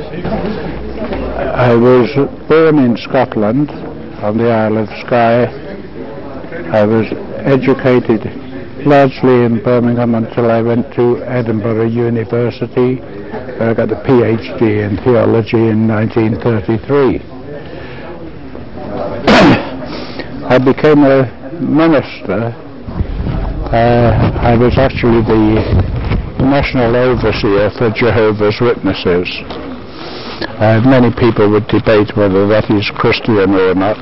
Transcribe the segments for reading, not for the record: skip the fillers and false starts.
I was born in Scotland on the Isle of Skye. I was educated largely in Birmingham until I went to Edinburgh University, where I got a PhD in theology in 1933. I became a minister. I was actually the national overseer for Jehovah's Witnesses. Many people would debate whether that is Christian or not.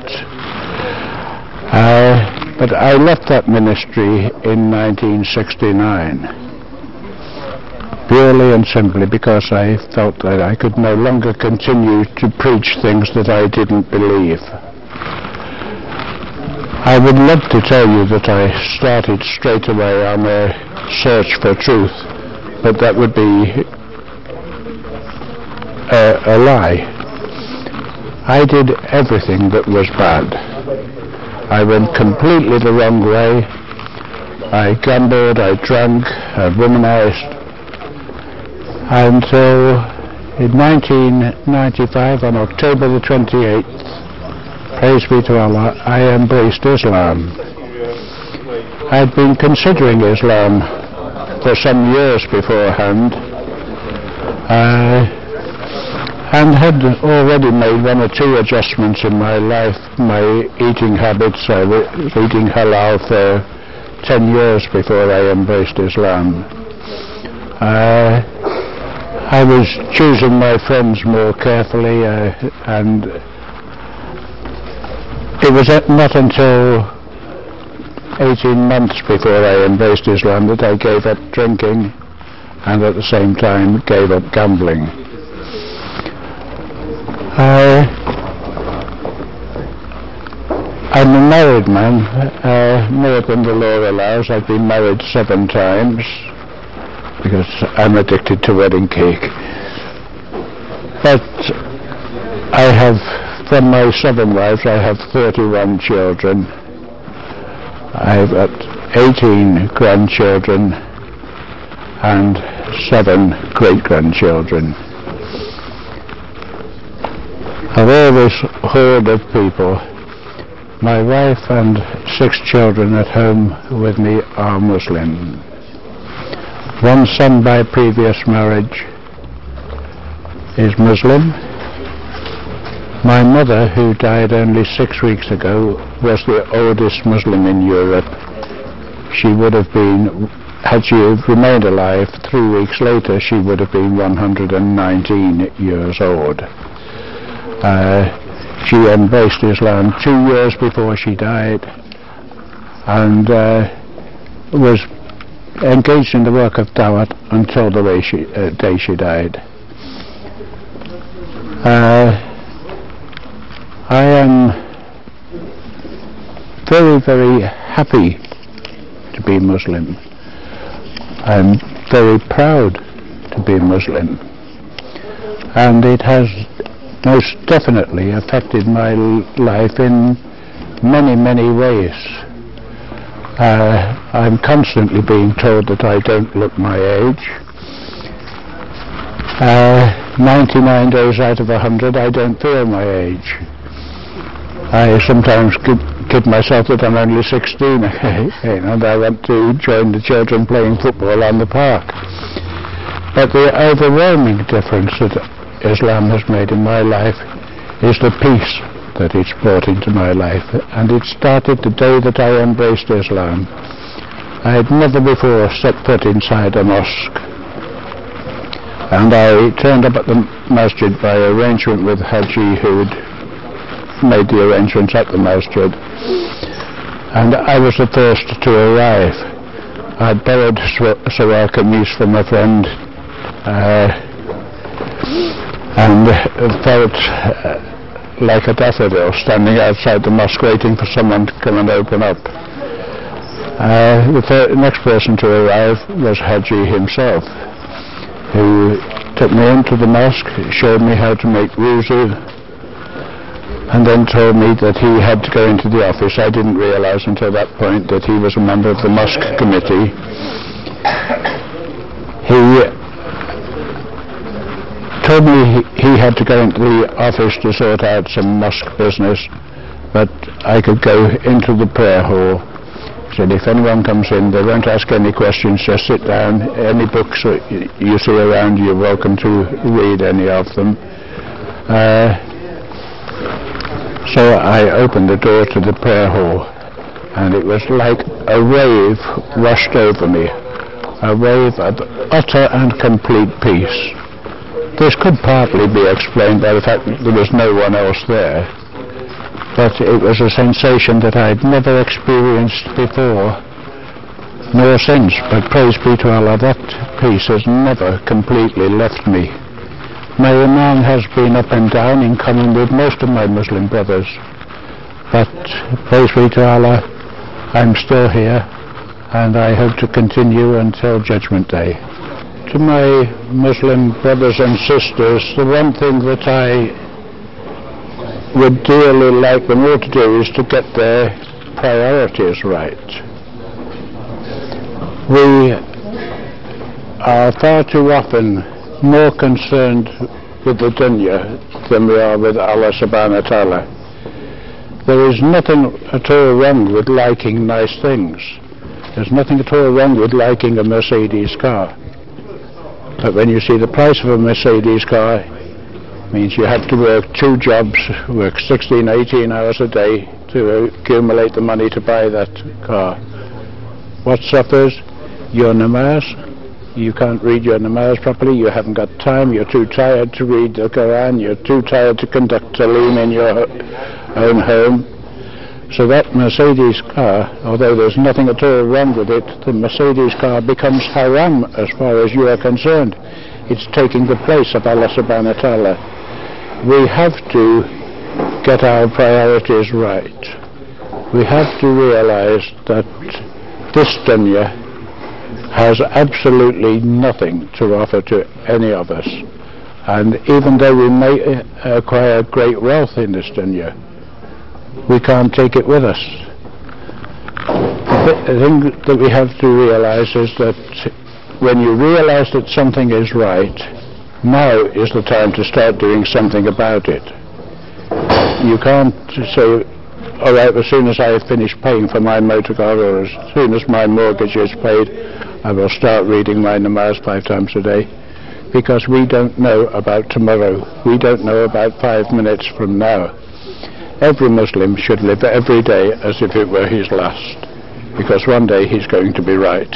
But I left that ministry in 1969, purely and simply because I felt that I could no longer continue to preach things that I didn't believe. I would love to tell you that I started straight away on a search for truth, but that would be a lie. I did everything that was bad. I went completely the wrong way. I gambled, I drank, I womanized. Until in 1995, on October the 28th, praise be to Allah, I embraced Islam. I'd been considering Islam for some years beforehand, and had already made one or two adjustments in my life, my eating habits. I was eating halal for 10 years before I embraced Islam. I was choosing my friends more carefully, and it was not until 18 months before I embraced Islam that I gave up drinking and at the same time gave up gambling. I'm a married man, more than the law allows. I've been married 7 times because I'm addicted to wedding cake. But I have, from my 7 wives, I have 31 children. I've got 18 grandchildren and 7 great-grandchildren. Of all this horde of people, my wife and 6 children at home with me are Muslim. 1 son by previous marriage is Muslim. My mother, who died only 6 weeks ago, was the oldest Muslim in Europe. She would have been, had she remained alive 3 weeks later, she would have been 119 years old. She embraced Islam 2 years before she died, and was engaged in the work of Dawat until the day she died. I am very, very happy to be Muslim. I'm very proud to be Muslim, and it has most definitely affected my life in many, many ways. I'm constantly being told that I don't look my age. 99 days out of 100 I don't feel my age. I sometimes kid myself that I'm only 16 and I want to join the children playing football on the park. But the overwhelming difference that Islam has made in my life is the peace that it's brought into my life, and it started the day that I embraced Islam. I had never before set foot inside a mosque, and I turned up at the masjid by arrangement with Haji, who'd made the arrangements at the masjid, and I was the first to arrive. I'd borrowed Sawar Kameez from a friend, and felt like a daffodil standing outside the mosque waiting for someone to come and open up. The next person to arrive was Haji himself, who took me into the mosque, showed me how to make wuzu, and then told me that he had to go into the office. I didn't realize until that point that he was a member of the mosque committee. He told me he had to go into the office to sort out some mosque business, but I could go into the prayer hall. He said, if anyone comes in, they won't ask any questions, just sit down. Any books you see around, you're welcome to read any of them. So I opened the door to the prayer hall, and it was like a wave washed over me, a wave of utter and complete peace. This could partly be explained by the fact that there was no one else there, but it was a sensation that I'd never experienced before, nor since. But praise be to Allah, that peace has never completely left me. My iman has been up and down in common with most of my Muslim brothers, but praise be to Allah, I'm still here, and I hope to continue until Judgment Day. To my Muslim brothers and sisters, the one thing that I would dearly like them all to do is to get their priorities right. We are far too often more concerned with the dunya than we are with Allah subhanahu wa ta'ala. There is nothing at all wrong with liking nice things. There's nothing at all wrong with liking a Mercedes car. But when you see the price of a Mercedes car, it means you have to work 2 jobs, work 16, 18 hours a day to accumulate the money to buy that car. What suffers? Your namaz. You can't read your namaz properly, you haven't got time, you're too tired to read the Quran, you're too tired to conduct talim in your own home. So that Mercedes car, although there's nothing at all wrong with it, the Mercedes car becomes haram as far as you are concerned. It's taking the place of Allah subhanahu wa ta'ala. We have to get our priorities right. We have to realize that this dunya has absolutely nothing to offer to any of us. And even though we may acquire great wealth in this dunya, we can't take it with us. The thing that we have to realize is that when you realize that something is right, now is the time to start doing something about it. You can't say, all right, as soon as I finish paying for my motor car, or as soon as my mortgage is paid, I will start reading my namaz 5 times a day, because we don't know about tomorrow. We don't know about 5 minutes from now. Every Muslim should live every day as if it were his last, because one day he's going to be right.